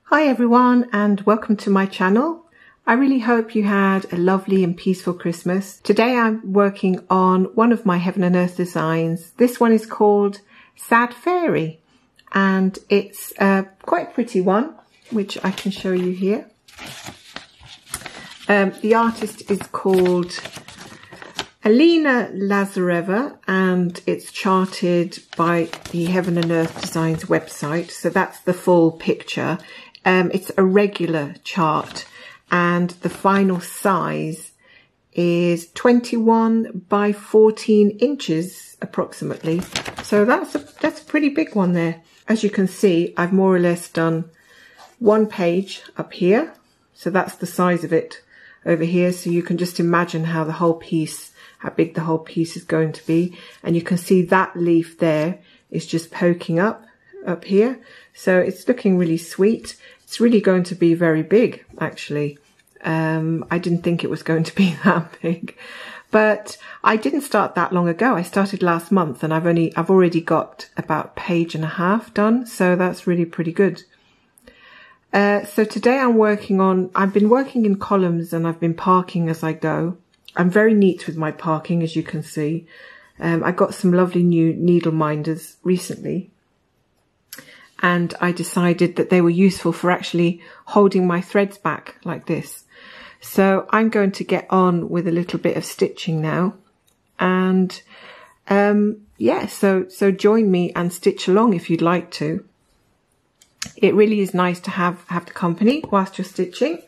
Hi everyone and welcome to my channel. I really hope you had a lovely and peaceful Christmas. Today I'm working on one of my Heaven and Earth designs. This one is called Sad Fairy and it's a quite pretty one which I can show you here. The artist is called Alina Lazareva and it's charted by the Heaven and Earth Designs website. So that's the full picture. It's a regular chart and the final size is 21 by 14 inches approximately. So that's a pretty big one there. As you can see, I've more or less done one page up here. So that's the size of it over here. So you can just imagine how big the whole piece is going to be. And you can see that leaf there is just poking up here. So it's looking really sweet. It's really going to be very big, actually. I didn't think it was going to be that big, but I didn't start that long ago. I started last month and I've already got about a page and a half done. So that's really pretty good. So today I've been working in columns and I've been parking as I go. I'm very neat with my parking, as you can see. I got some lovely new needle minders recently. And I decided that they were useful for actually holding my threads back like this. So I'm going to get on with a little bit of stitching now. And yeah, so join me and stitch along if you'd like to. It really is nice to have the company whilst you're stitching.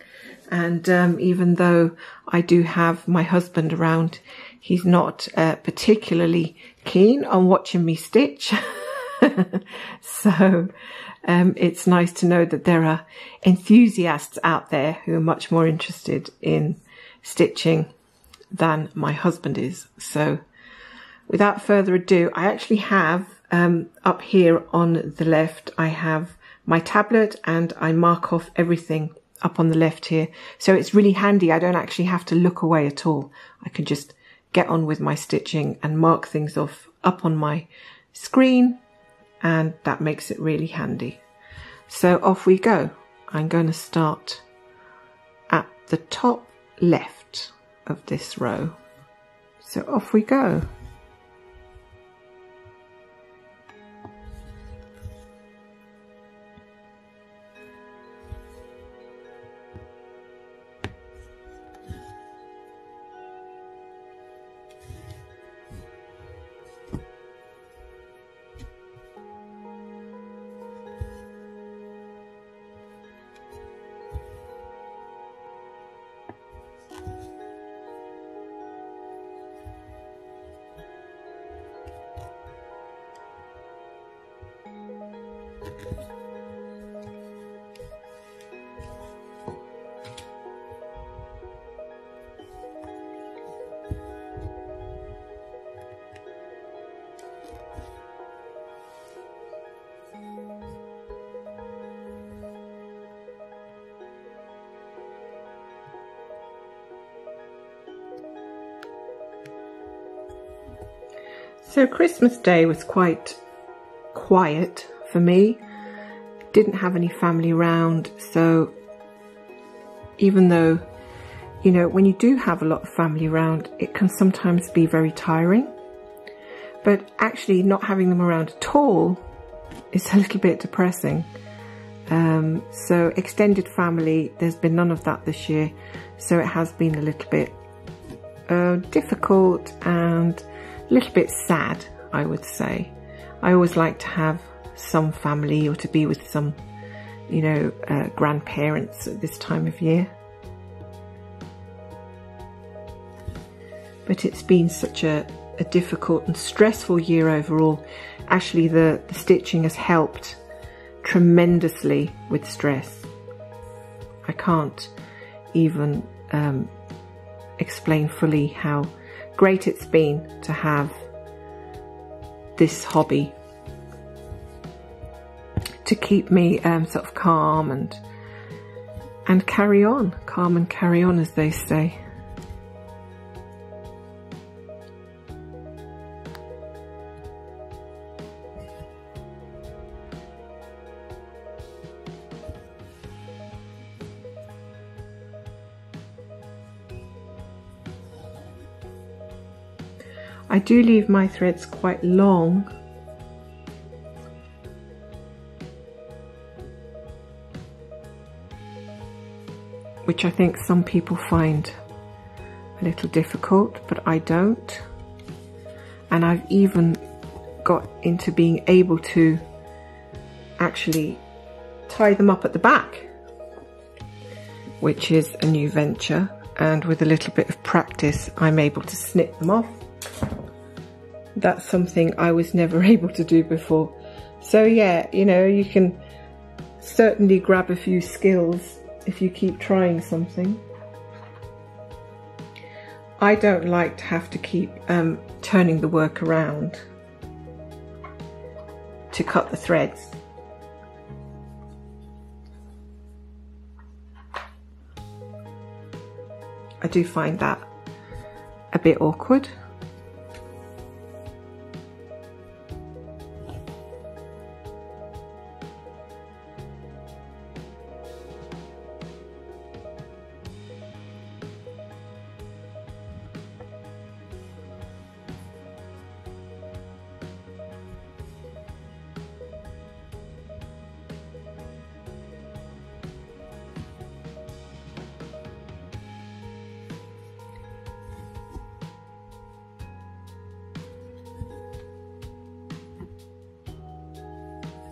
And even though I do have my husband around, he's not particularly keen on watching me stitch. So it's nice to know that there are enthusiasts out there who are much more interested in stitching than my husband is. So without further ado, I actually have up here on the left, I have my tablet and I mark off everything up on the left here. So it's really handy. I don't actually have to look away at all. I can just get on with my stitching and mark things off up on my screen. And that makes it really handy. So off we go. I'm going to start at the top left of this row. So off we go. So Christmas Day was quite quiet for me. Didn't have any family around, so even though, you know, when you do have a lot of family around, it can sometimes be very tiring. But actually not having them around at all is a little bit depressing. So extended family, there's been none of that this year. So it has been a little bit difficult and a little bit sad, I would say. I always like to have some family or to be with some, you know, grandparents at this time of year. But it's been such a difficult and stressful year overall. Actually, the stitching has helped tremendously with stress. I can't even explain fully how great it's been to have this hobby to keep me sort of calm and carry on, as they say. I do leave my threads quite long, which I think some people find a little difficult, but I don't. And I've even got into being able to actually tie them up at the back, which is a new venture, and with a little bit of practice I'm able to snip them off. That's something I was never able to do before. So yeah, you know, you can certainly grab a few skills if you keep trying something. I don't like to have to keep turning the work around to cut the threads. I do find that a bit awkward.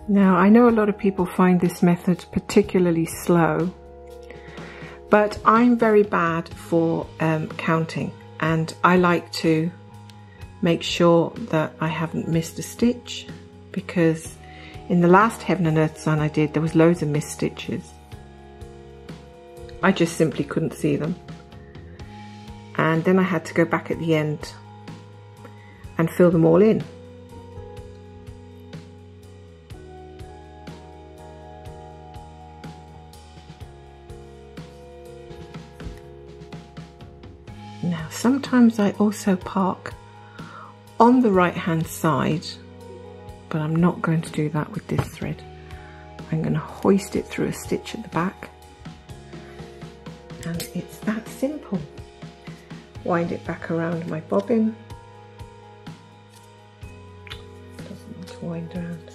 Now, I know a lot of people find this method particularly slow, but I'm very bad for counting, and I like to make sure that I haven't missed a stitch, because in the last Heaven and Earth design I did, there was loads of missed stitches. I just simply couldn't see them. And then I had to go back at the end and fill them all in. Now, sometimes I also park on the right hand side, but I'm not going to do that with this thread. I'm going to hoist it through a stitch at the back, and it's that simple. Wind it back around my bobbin. Doesn't want to wind around.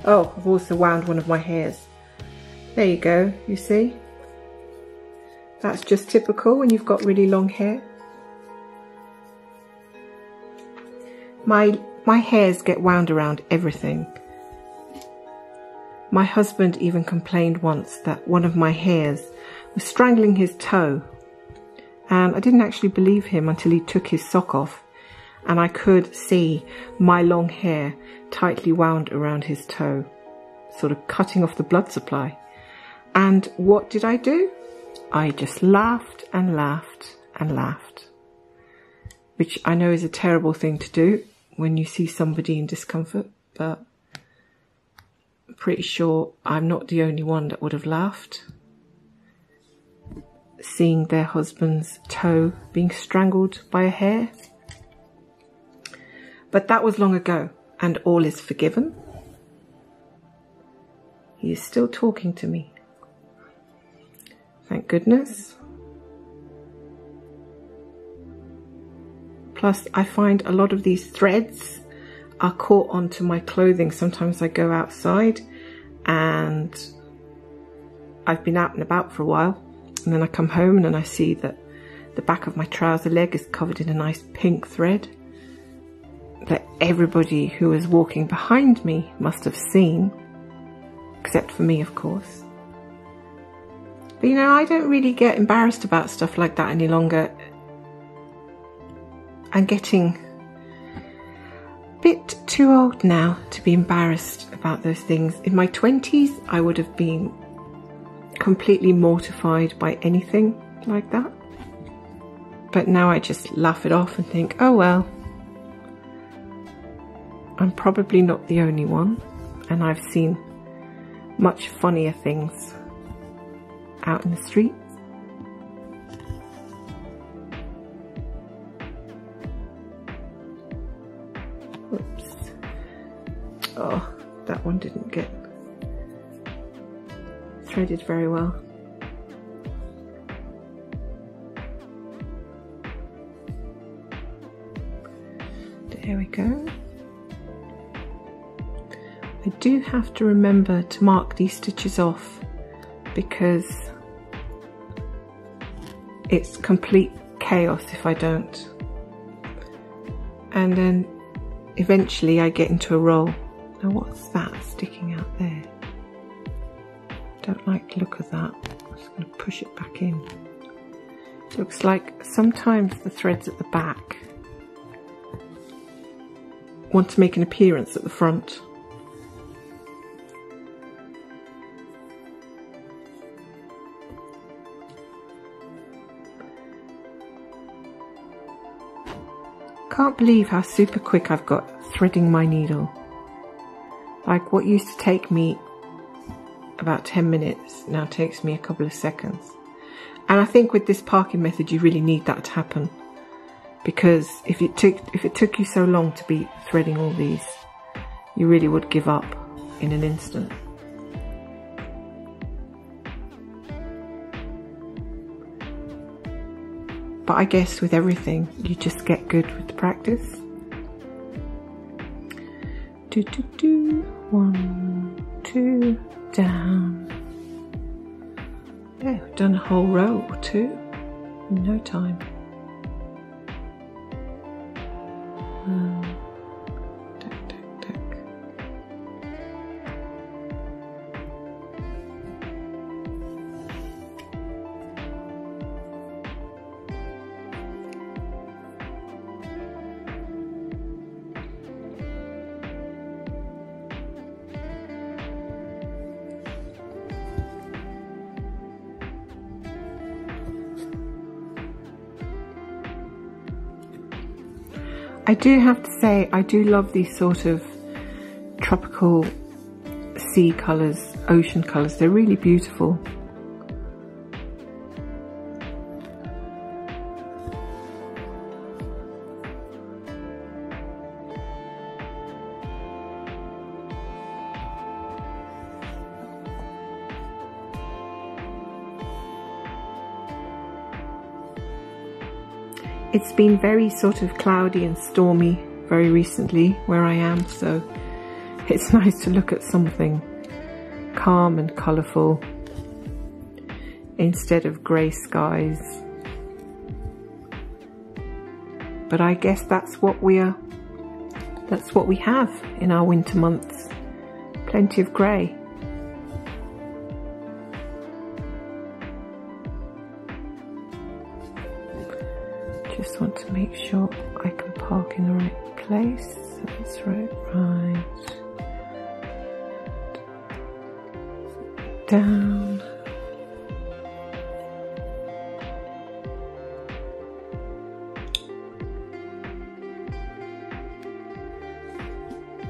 Oh, I've also wound one of my hairs. There you go, you see? That's just typical when you've got really long hair. My hairs get wound around everything. My husband even complained once that one of my hairs was strangling his toe, and I didn't actually believe him until he took his sock off and I could see my long hair tightly wound around his toe, sort of cutting off the blood supply. And what did I do? I just laughed and laughed and laughed, which I know is a terrible thing to do when you see somebody in discomfort, but I'm pretty sure I'm not the only one that would have laughed seeing their husband's toe being strangled by a hair. But that was long ago, and all is forgiven. He is still talking to me. Thank goodness. Plus, I find a lot of these threads are caught onto my clothing. Sometimes I go outside and I've been out and about for a while, and then I come home and then I see that the back of my trouser leg is covered in a nice pink thread that everybody who was walking behind me must have seen, except for me, of course. But you know, I don't really get embarrassed about stuff like that any longer. I'm getting a bit too old now to be embarrassed about those things. In my 20s, I would have been completely mortified by anything like that. But now I just laugh it off and think, oh well, I'm probably not the only one, and I've seen much funnier things out in the street. Oops. Oh, that one didn't get threaded very well. There we go. I do have to remember to mark these stitches off because it's complete chaos if I don't. And then eventually I get into a roll. Now what's that sticking out there? Don't like the look of that. I'm just going to push it back in. It looks like sometimes the threads at the back want to make an appearance at the front. Can't believe how super quick I've got threading my needle. Like what used to take me about 10 minutes now takes me a couple of seconds. And I think with this parking method you really need that to happen, because if it took you so long to be threading all these, you really would give up in an instant. But I guess with everything, you just get good with the practice. 1, 2, down. Yeah, we've done a whole row or two in no time. Tack, tack, tack. I do have to say, I do love these sort of tropical sea colours, ocean colours. They're really beautiful. It's been very sort of cloudy and stormy very recently where I am, so it's nice to look at something calm and colourful instead of grey skies. But I guess that's what we have in our winter months. Plenty of grey. Just want to make sure I can park in the right place. So that's right. Down.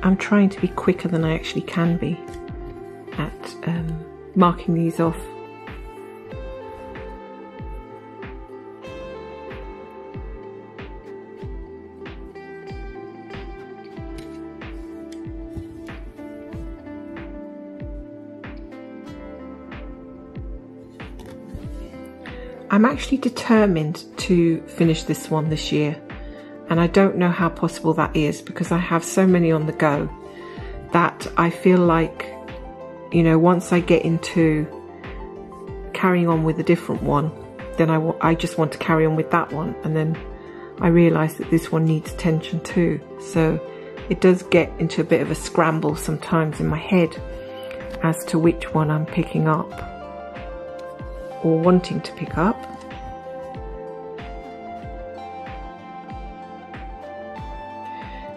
I'm trying to be quicker than I actually can be at marking these off. I'm actually determined to finish this one this year, and I don't know how possible that is because I have so many on the go that I feel like, you know, once I get into carrying on with a different one, then I just want to carry on with that one, and then I realise that this one needs attention too. So it does get into a bit of a scramble sometimes in my head as to which one I'm picking up or wanting to pick up.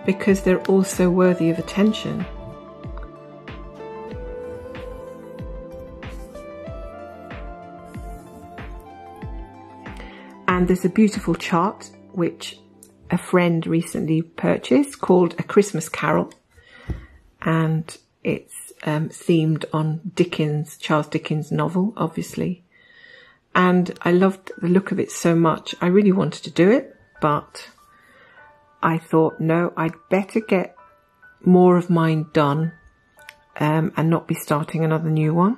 Because they're also worthy of attention. And there's a beautiful chart which a friend recently purchased called A Christmas Carol, and it's themed on Charles Dickens' novel, obviously. And I loved the look of it so much. I really wanted to do it, but I thought, no, I'd better get more of mine done and not be starting another new one.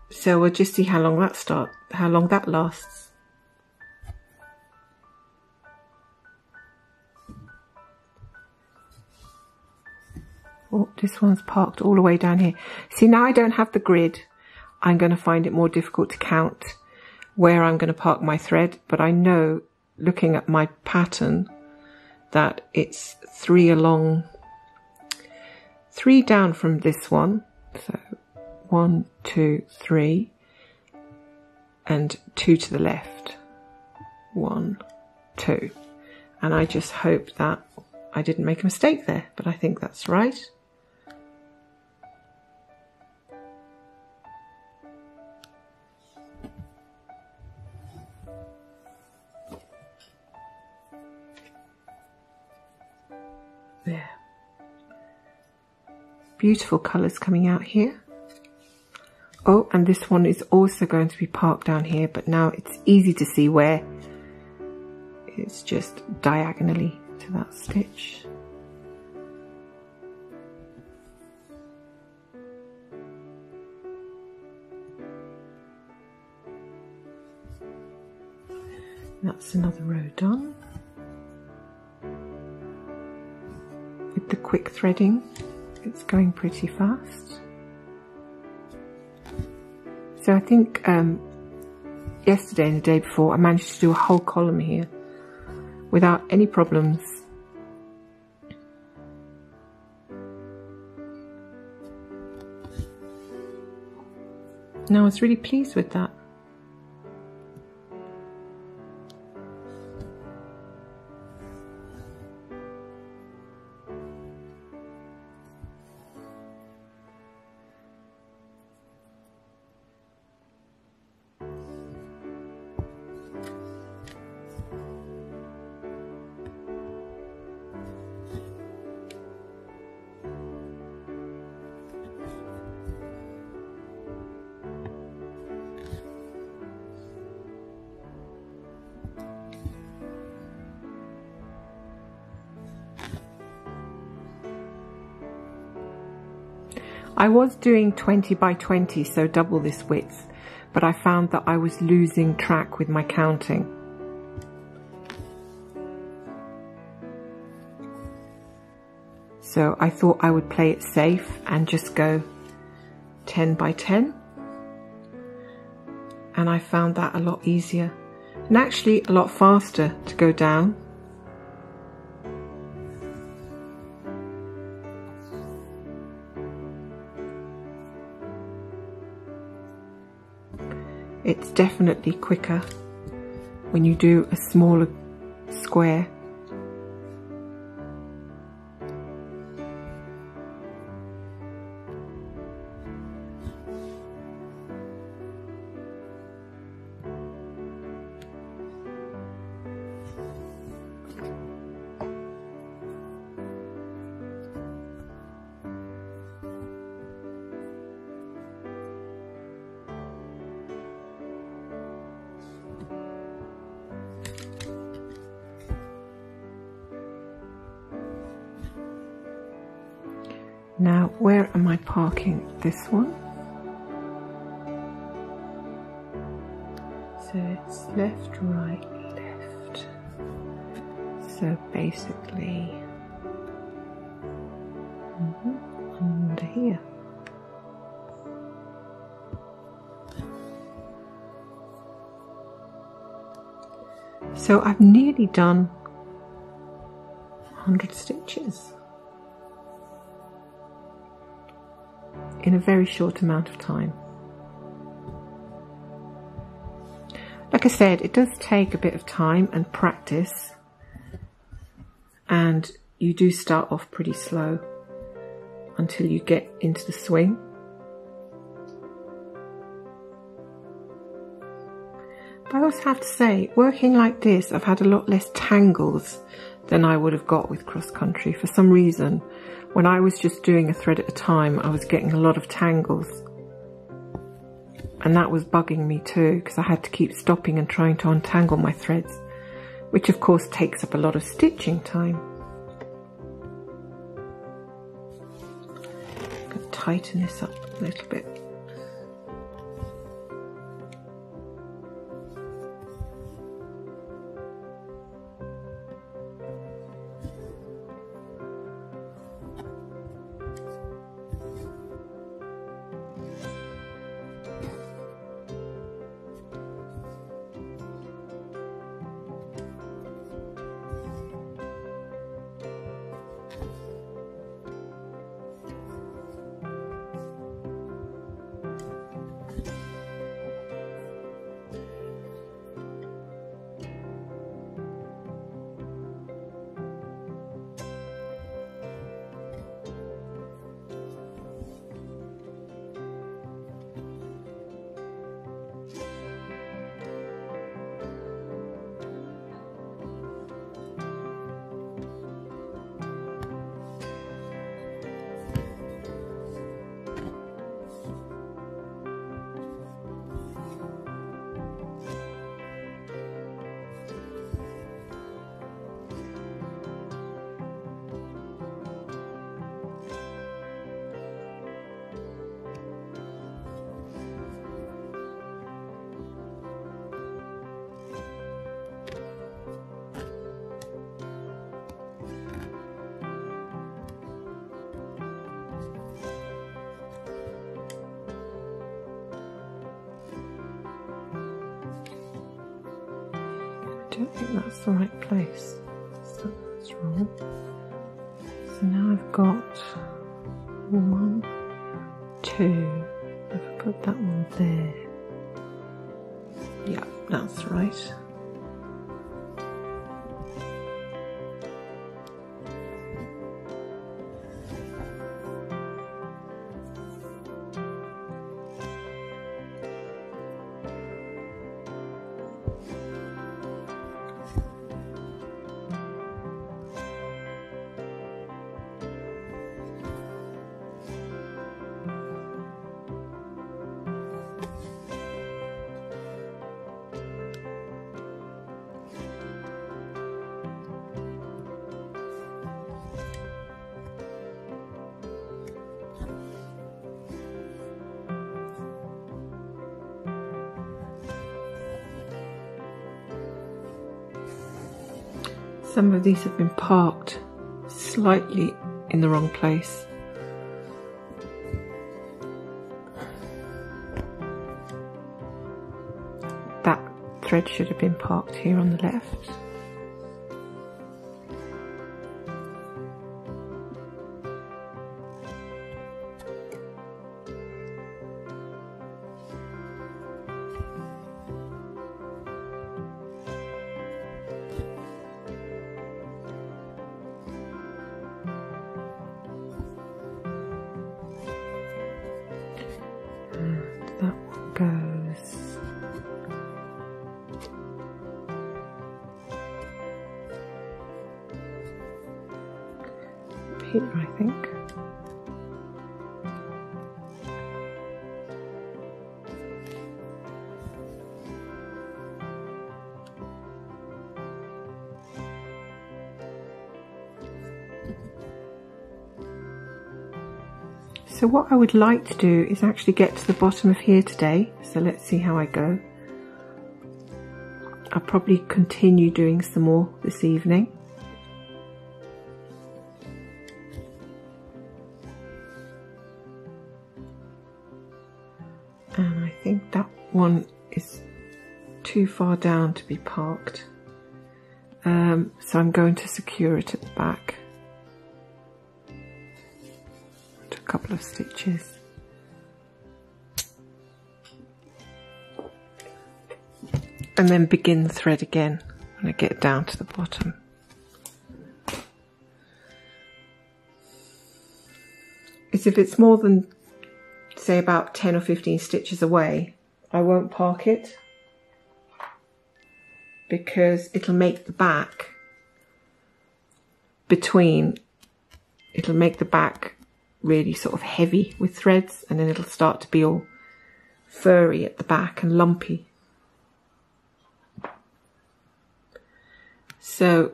So So we'll just see how long that lasts. Oh, this one's parked all the way down here. See, now I don't have the grid. I'm going to find it more difficult to count where I'm going to park my thread, but I know, looking at my pattern, that it's 3 along, 3 down from this one. So 1, 2, 3, and 2 to the left. 1, 2. And I just hope that I didn't make a mistake there, but I think that's right. There. Beautiful colours coming out here. Oh, and this one is also going to be parked down here, but now it's easy to see where. It's just diagonally to that stitch. That's another row done. With the quick threading, it's going pretty fast. So I think yesterday and the day before I managed to do a whole column here without any problems. No, I was really pleased with that. I was doing 20 by 20, so double this width, but I found that I was losing track with my counting. So I thought I would play it safe and just go 10 by 10. And I found that a lot easier and actually a lot faster to go down. It's definitely quicker when you do a smaller square. Now, where am I parking this one? So it's left, right, left. So basically, under here. So I've nearly done 100 stitches. In a very short amount of time. Like I said, it does take a bit of time and practice, and you do start off pretty slow until you get into the swing. But I also have to say, working like this, I've had a lot less tangles than I would have got with cross country. For some reason, when I was just doing a thread at a time, I was getting a lot of tangles. And that was bugging me too, because I had to keep stopping and trying to untangle my threads, which of course takes up a lot of stitching time. I'm going to tighten this up a little bit. don't think that's the right place. So that's wrong. So now I've got 1, 2. If I put that one there. Yeah, that's right. Some of these have been parked slightly in the wrong place. That thread should have been parked here on the left. That one goes here, I think. So what I would like to do is actually get to the bottom of here today. So let's see how I go. I'll probably continue doing some more this evening. And I think that one is too far down to be parked. So I'm going to secure it at the back. Couple of stitches. And then begin the thread again when I get down to the bottom. As if it's more than, say, about 10 or 15 stitches away, I won't park it because it'll make the back really sort of heavy with threads, and then it'll start to be all furry at the back and lumpy. So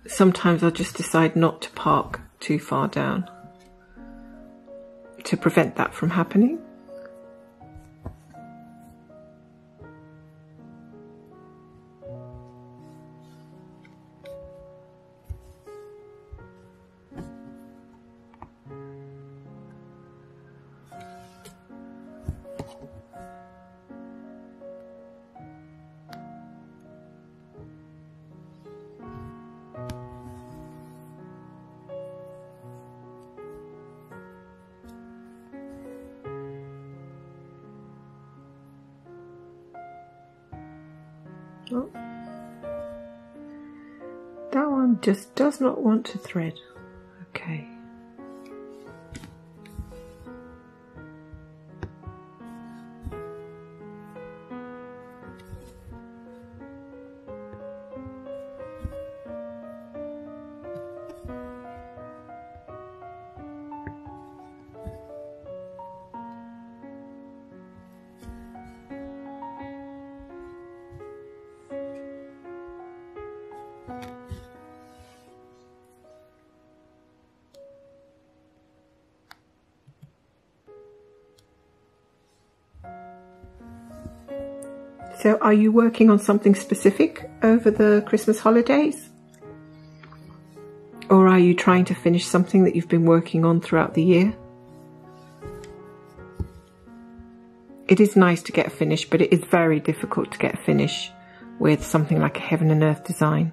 sometimes I'll just decide not to park too far down to prevent that from happening. Oh. That one just does not want to thread. Okay. So are you working on something specific over the Christmas holidays? Or are you trying to finish something that you've been working on throughout the year? It is nice to get a finish, but it is very difficult to get a finish with something like a heaven and earth design.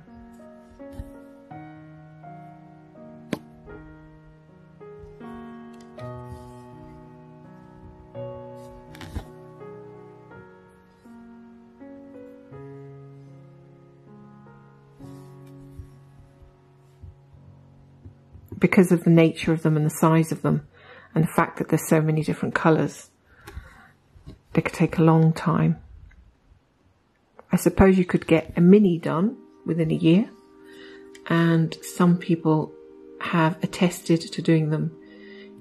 Because of the nature of them and the size of them and the fact that there's so many different colours, they could take a long time. I suppose you could get a mini done within a year, and some people have attested to doing them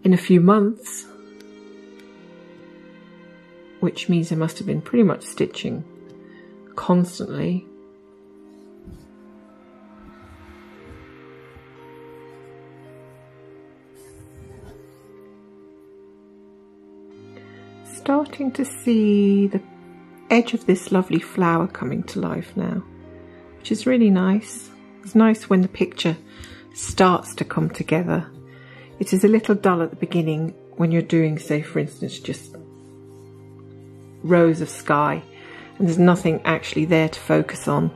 in a few months, which means they must have been pretty much stitching constantly. Starting to see the edge of this lovely flower coming to life now, which is really nice. It's nice when the picture starts to come together. It is a little dull at the beginning when you're doing, say for instance, just rows of sky and there's nothing actually there to focus on.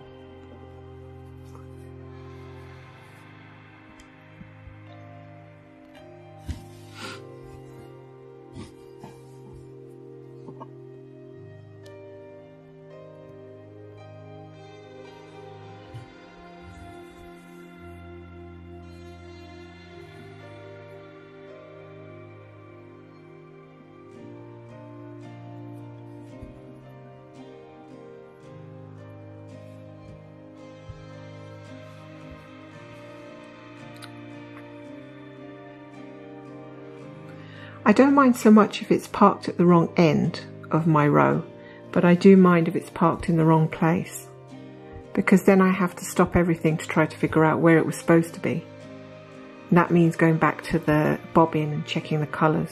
I don't mind so much if it's parked at the wrong end of my row, but I do mind if it's parked in the wrong place, because then I have to stop everything to try to figure out where it was supposed to be. And that means going back to the bobbin and checking the colours.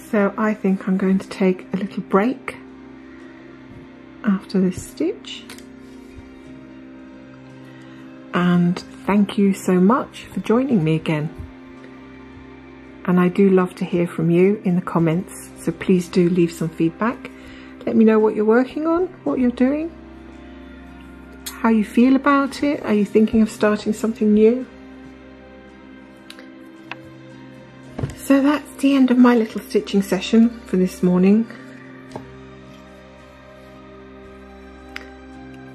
So I think I'm going to take a little break after this stitch. And thank you so much for joining me again. And I do love to hear from you in the comments, so please do leave some feedback. Let me know what you're working on, what you're doing, how you feel about it. Are you thinking of starting something new? So that's the end of my little stitching session for this morning.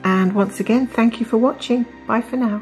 And once again, thank you for watching. Bye for now.